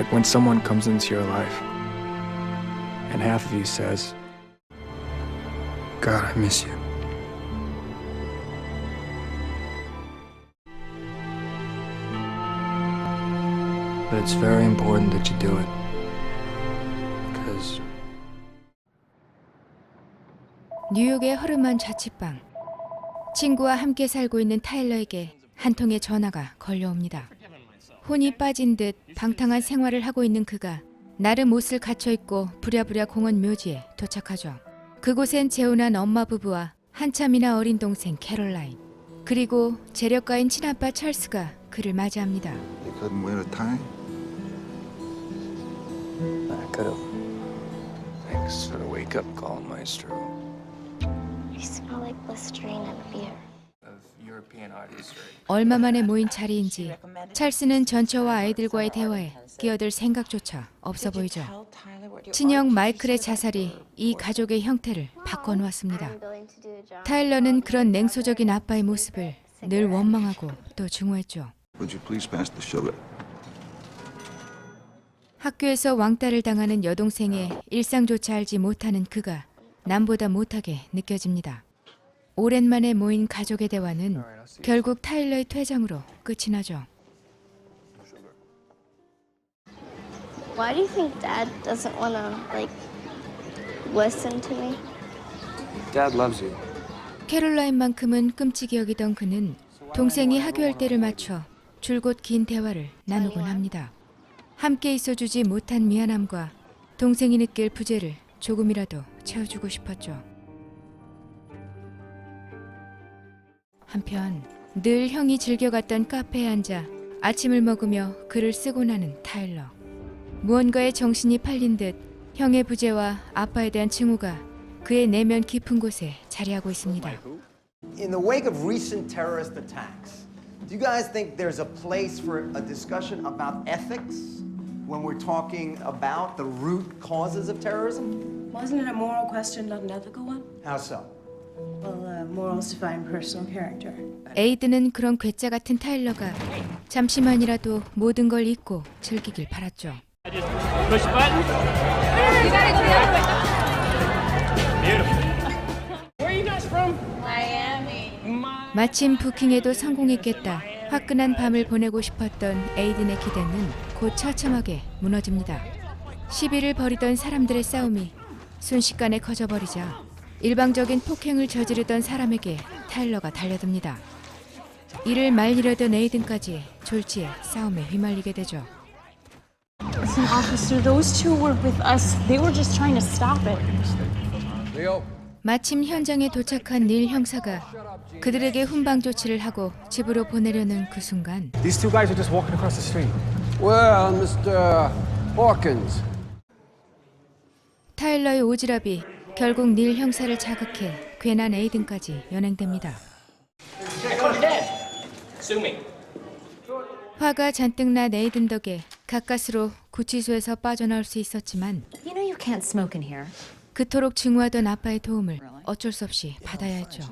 Like when someone comes into your life and half of you says, God, I miss you. But it's very important that you do it. Because 뉴욕의 허름한 자취방. 친구와 함께 살고 있는 타일러에게 한 통의 전화가 걸려옵니다. 혼이 빠진 듯 방탕한 생활을 하고 있는 그가 나름 옷을 갖춰 입고 부랴부랴 공원 묘지에 도착하죠. 그곳엔 재혼한 엄마 부부와 한참이나 어린 동생 캐롤라인, 그리고 재력가인 친아빠 찰스가 그를 맞이합니다. You couldn't wait a time? I could have. Thanks for the wake-up call, Maestro. You smell like Listerine and beer. Of European artistry. 얼마 만에 모인 자리인지 찰스는 전처와 아이들과의 대화에 끼어들 생각조차 없어 보이죠. 친형 마이클의 자살이 이 가족의 형태를 바꿔놓았습니다. I'm going to do a job. 타일러는 그런 냉소적인 아빠의 모습을 늘 원망하고 또 증오했죠. Would you please pass the sugar? 학교에서 왕따를 당하는 여동생의 일상조차 알지 못하는 그가 남보다 못하게 느껴집니다. 오랜만에 모인 가족의 대화는 결국 타일러의 퇴장으로 끝이 나죠. Why do you think Dad doesn't want to, like, listen to me? Dad loves you. 캐롤라인만큼은 끔찍이 여기던 그는 동생이 하교할 때를 맞춰 줄곧 긴 대화를 나누곤 합니다. 함께 있어주지 못한 미안함과 동생이 느낄 부재를 조금이라도 채워주고 싶었죠. 한편 늘 형이 즐겨갔던 카페에 앉아 아침을 먹으며 글을 쓰고 나는 타일러. 무언가에 정신이 팔린 듯 형의 부재와 아빠에 대한 증오가 그의 내면 깊은 곳에 자리하고 있습니다. In the wake of recent terrorist attacks, do you guys think there's a place for a discussion about ethics when we're talking about the root causes of terrorism? Wasn't it a moral question, not an ethical one? How so? Well, morals define personal character. 에이드는 그런 괴짜 같은 타일러가 잠시만이라도 모든 걸 잊고 즐기길 바랐죠. Push button. You gotta get out of it. Beautiful. Where are you guys from? Miami. 마침 부킹에도 성공했겠다. 화끈한 밤을 보내고 싶었던 에이든의 기대는 곧 처참하게 무너집니다. 시비를 벌이던 사람들의 싸움이 순식간에 커져버리자 일방적인 폭행을 저지르던 사람에게 타일러가 달려듭니다. 이를 말리려던 에이든까지 졸지에 싸움에 휘말리게 되죠. Listen, officer, those two were with us. They were just trying to stop it. 마침 현장에 도착한 닐 형사가 그들에게 훈방 조치를 하고 집으로 보내려는 그 순간 These two guys are just walking across the street. Well, Mr. Hawkins. 타일러의 오지랖이 결국 닐 형사를 자극해 괜한 에이든까지 연행됩니다. Sue me. 화가 잔뜩 난 에이든 덕에 가까스로 구치소에서 빠져나올 수 있었지만 You know you can't smoke in here. 그토록 증오하던 아빠의 도움을 어쩔 수 없이 받아야 했죠.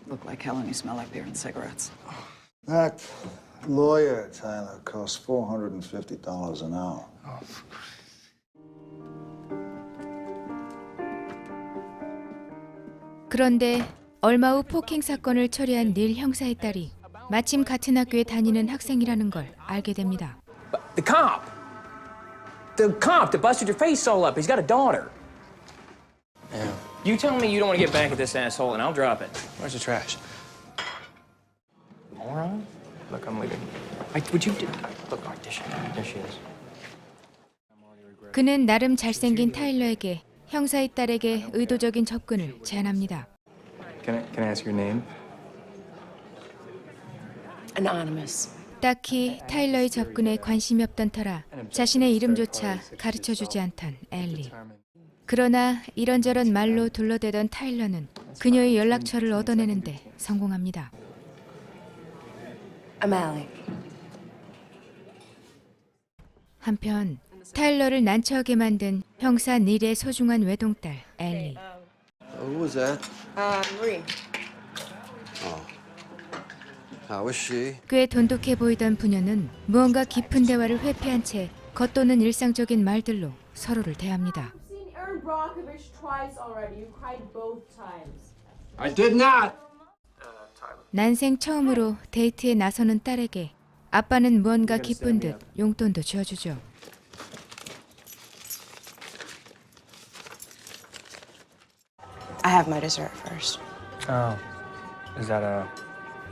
Look like hell and you smell like beer and cigarettes. That lawyer, Tyler, costs $450 an hour. 그런데 얼마 후 폭행 사건을 처리한 닐 형사의 딸이 마침 같은 학교에 다니는 학생이라는 걸 알게 됩니다. The cop. The cop that busted your face all up. He's got a daughter. Yeah. You tell me you don't want to get back at this asshole, and I'll drop it. Where's the trash? Moron. Look, I'm leaving. Would you do? Look, audition. There she is. 그는 나름 잘생긴 타일러에게 형사의 딸에게 의도적인 접근을 제안합니다. Can I ask your name? Anonymous. 딱히 타일러의 접근에 관심이 없던 터라 자신의 이름조차 가르쳐주지 않던 엘리. 그러나 이런저런 말로 둘러대던 타일러는 그녀의 연락처를 얻어내는데 성공합니다. I'm Allie. 한편 타일러를 난처하게 만든 형사 닐의 소중한 외동딸 엘리. Who was that? Marie. How was she? 꽤 돈독해 보이던 부녀는 무언가 깊은 대화를 회피한 채 겉도는 일상적인 말들로 서로를 대합니다. Seen Aaron Brockovich twice already. You cried both times. I did not. 난생 처음으로 데이트에 나서는 딸에게 아빠는 무언가 기쁜 듯 용돈도 쥐어주죠. I have my dessert first. Oh, is that a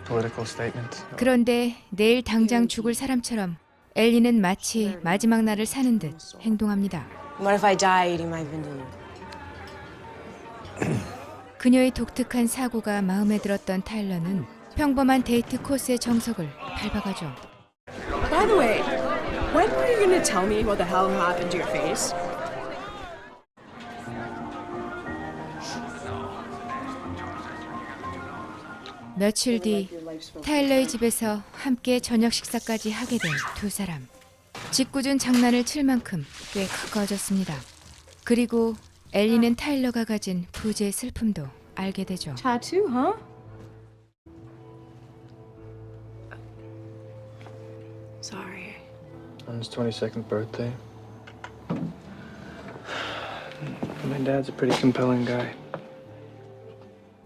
political statement? 그런데 내일 당장 죽을 사람처럼 엘리는 마치 마지막 날을 사는 듯 행동합니다. What if I die eating my vindaloo? 그녀의 독특한 사고가 마음에 들었던 타일러는 평범한 데이트 코스의 정석을 밟아가죠. By the way, when are you gonna tell me what the hell happened to your face? 며칠 뒤 타일러의 집에서 함께 저녁 식사까지 하게 된 두 사람. 짓궂은 장난을 칠 만큼 꽤 가까워졌습니다. 그리고 엘리는 타일러가 가진 부재의 슬픔도 알게 되죠. Tattoo, huh? Sorry. On his 22nd birthday. My dad's a pretty compelling guy.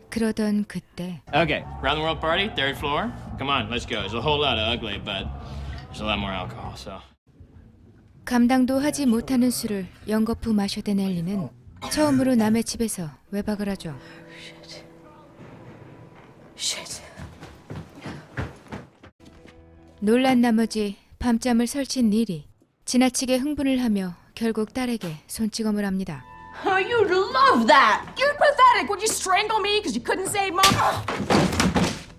그러던 그때 Okay, round the world party, third floor. Come on, let's go. There's a whole lot of ugly, but there's a lot more alcohol, so. 감당도 하지 못하는 술을 연거푸 마셔댄 엘리는 처음으로 남의 집에서 외박을 하죠. Shit. 놀란 나머지 밤잠을 설친 닐이 지나치게 흥분을 하며 결국 딸에게 손찌검을 합니다. Oh, you'd love that. You're pathetic. Would you strangle me because you couldn't save mom?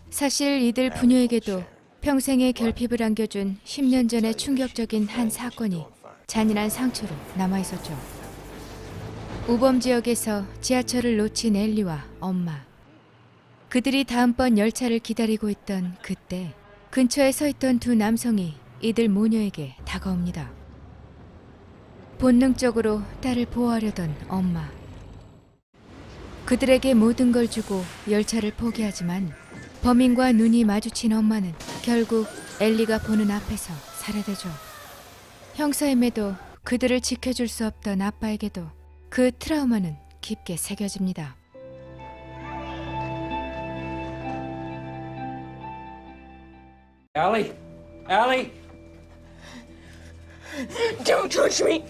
사실 이들 부녀에게도 평생의 결핍을 안겨준 10년 전의 충격적인 한 사건이 잔인한 상처로 남아있었죠. 우범 지역에서 지하철을 놓친 엘리와 엄마. 그들이 다음번 열차를 기다리고 있던 그때 근처에 서 있던 두 남성이 이들 모녀에게 다가옵니다. 본능적으로 딸을 보호하려던 엄마. 그들에게 모든 걸 주고 열차를 포기하지만 범인과 눈이 마주친 엄마는 결국 엘리가 보는 앞에서 살해되죠. 형사임에도 그들을 지켜줄 수 없던 아빠에게도 그 트라우마는 깊게 새겨집니다. Allie? Allie? Don't touch me!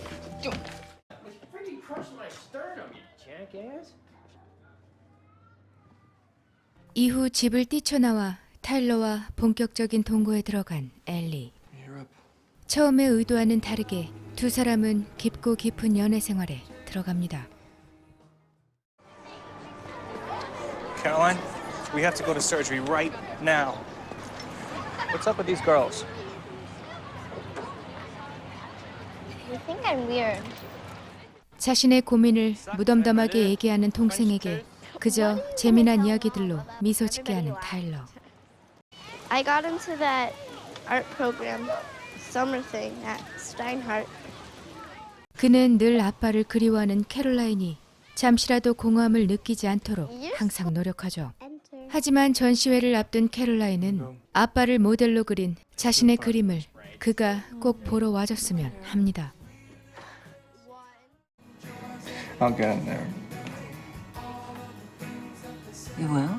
Freaking crushed my sternum, you jackass. 이후 집을 뛰쳐나와 타일러와 본격적인 동거에 들어간 엘리. 처음에 의도와는 다르게 두 사람은 깊고 깊은 연애 생활에 들어갑니다. Caroline, we have to go to surgery right now. What's up with these girls? You think I'm weird. 자신의 고민을 무덤덤하게 얘기하는 동생에게 그저 재미난 이야기들로 미소 짓게 하는 타일러. I got into that art program, summer thing at Steinhardt. 그는 늘 아빠를 그리워하는 캐롤라인이 잠시라도 공허함을 느끼지 않도록 항상 노력하죠. Enter. 하지만 전시회를 앞둔 캐롤라인은 아빠를 모델로 그린 자신의 그림을 그가 꼭 보러 와줬으면 합니다. I'll get in there. You will?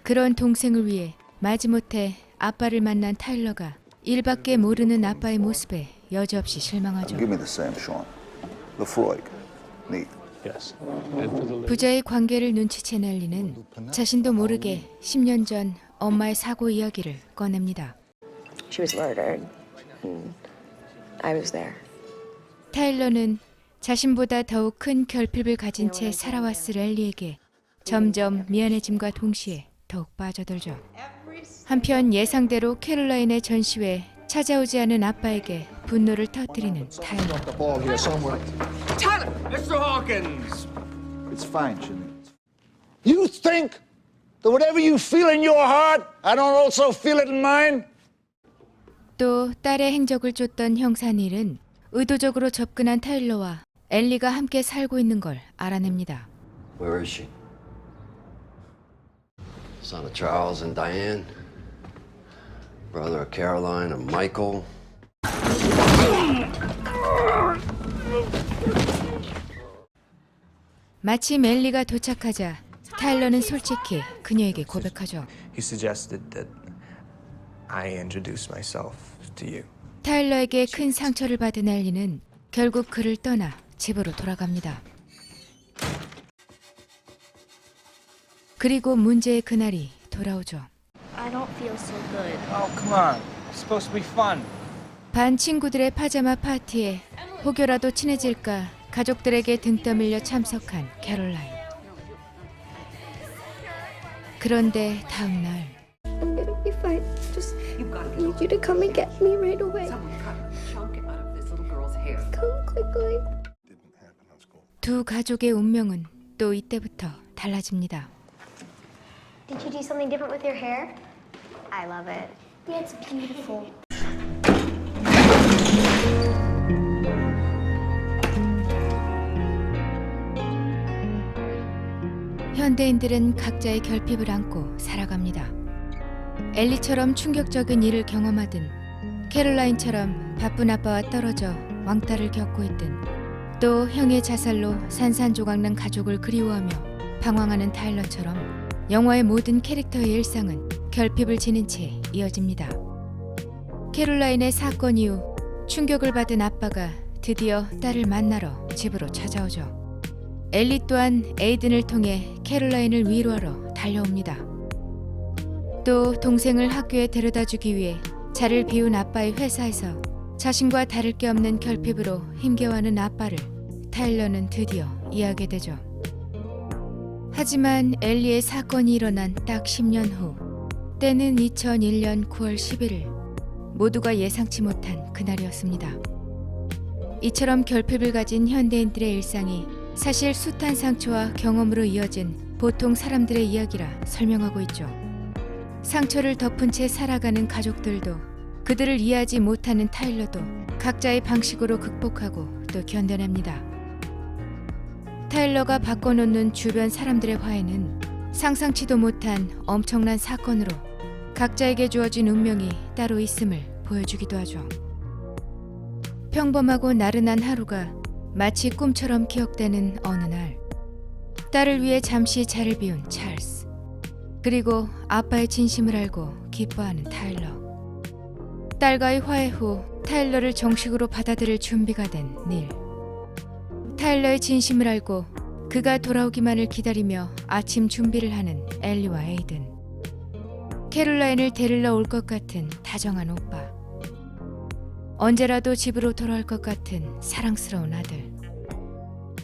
그런 동생을 위해 마지못해 아빠를 만난 타일러가 일밖에 모르는 아빠의 모습에 여지없이 실망하죠. Give me the same, Sean. The Freud. Neat. Yes. 부자의 관계를 눈치챈 엘리는 자신도 모르게 10년 전 엄마의 사고 이야기를 꺼냅니다. She was murdered. And I was there. 타일러는 자신보다 더욱 큰 결핍을 가진 채 살아왔을 엘리에게 점점 미안해짐과 동시에 더욱 빠져들죠. 한편 예상대로 캐롤라인의 전시회에 찾아오지 않은 아빠에게 분노를 터뜨리는 타일러. Tyler! Mr. Hawkins! It's fine, Jimmy. You think that whatever you feel in your heart, I don't also feel it in mine? 또 딸의 행적을 쫓던 형사 닐은 의도적으로 접근한 타일러와 엘리가 함께 살고 있는 걸 알아냅니다. Where is she? Son of Charles and Diane. Brother of Caroline and Michael. 마침 엘리가 도착하자 타일러는 솔직히 그녀에게 고백하죠. He suggested that I introduce myself to you. 타일러에게 큰 상처를 받은 엘리는 결국 그를 떠나 집으로 돌아갑니다. 그리고 문제의 그날이 돌아오죠. I don't feel so good. Oh, come on. It's supposed to be fun. 반 친구들의 파자마 파티에 혹여라도 친해질까 가족들에게 등 떠밀려 참석한 캐롤라인. 그런데 다음 날 I'm gonna be fine. Just need you to come and get me right away. Come quickly. 두 가족의 운명은 또 이때부터 달라집니다. Did you do something different with your hair? I love it. Yeah, it's beautiful. 현대인들은 각자의 결핍을 안고 살아갑니다. 엘리처럼 충격적인 일을 경험하든 캐롤라인처럼 바쁜 아빠와 떨어져 왕따를 겪고 있든 또 형의 자살로 산산조각난 가족을 그리워하며 방황하는 타일러처럼 영화의 모든 캐릭터의 일상은 결핍을 지닌 채 이어집니다. 캐롤라인의 사건 이후 충격을 받은 아빠가 드디어 딸을 만나러 집으로 찾아오죠. 엘리 또한 에이든을 통해 캐롤라인을 위로하러 달려옵니다. 또 동생을 학교에 데려다주기 위해 자리를 비운 아빠의 회사에서 자신과 다를 게 없는 결핍으로 힘겨워하는 아빠를 타일러는 드디어 이해하게 되죠. 하지만 엘리의 사건이 일어난 딱 10년 후, 때는 2001년 9월 11일, 모두가 예상치 못한 그날이었습니다. 이처럼 결핍을 가진 현대인들의 일상이 사실 숱한 상처와 경험으로 이어진 보통 사람들의 이야기라 설명하고 있죠. 상처를 덮은 채 살아가는 가족들도 그들을 이해하지 못하는 타일러도 각자의 방식으로 극복하고 또 견뎌냅니다. 타일러가 바꿔놓는 주변 사람들의 화해는 상상치도 못한 엄청난 사건으로 각자에게 주어진 운명이 따로 있음을 보여주기도 하죠. 평범하고 나른한 하루가 마치 꿈처럼 기억되는 어느 날, 딸을 위해 잠시 자리를 비운 찰스, 그리고 아빠의 진심을 알고 기뻐하는 타일러. 딸과의 화해 후 타일러를 정식으로 받아들일 준비가 된 닐. 타일러의 진심을 알고 그가 돌아오기만을 기다리며 아침 준비를 하는 엘리와 에이든. 캐롤라인을 데리러 올 것 같은 다정한 오빠. 언제라도 집으로 돌아올 것 같은 사랑스러운 아들.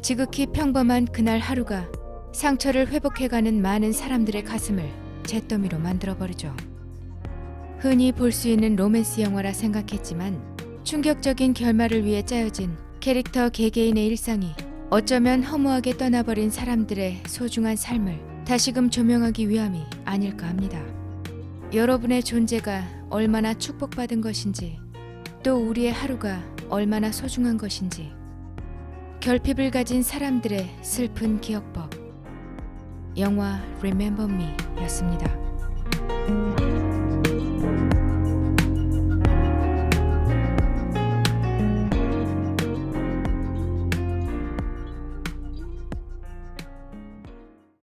지극히 평범한 그날 하루가 상처를 회복해가는 많은 사람들의 가슴을 잿더미로 만들어버리죠. 흔히 볼 수 있는 로맨스 영화라 생각했지만 충격적인 결말을 위해 짜여진 캐릭터 개개인의 일상이 어쩌면 허무하게 떠나버린 사람들의 소중한 삶을 다시금 조명하기 위함이 아닐까 합니다. 여러분의 존재가 얼마나 축복받은 것인지, 또 우리의 하루가 얼마나 소중한 것인지, 결핍을 가진 사람들의 슬픈 기억법. 영화 Remember Me 였습니다.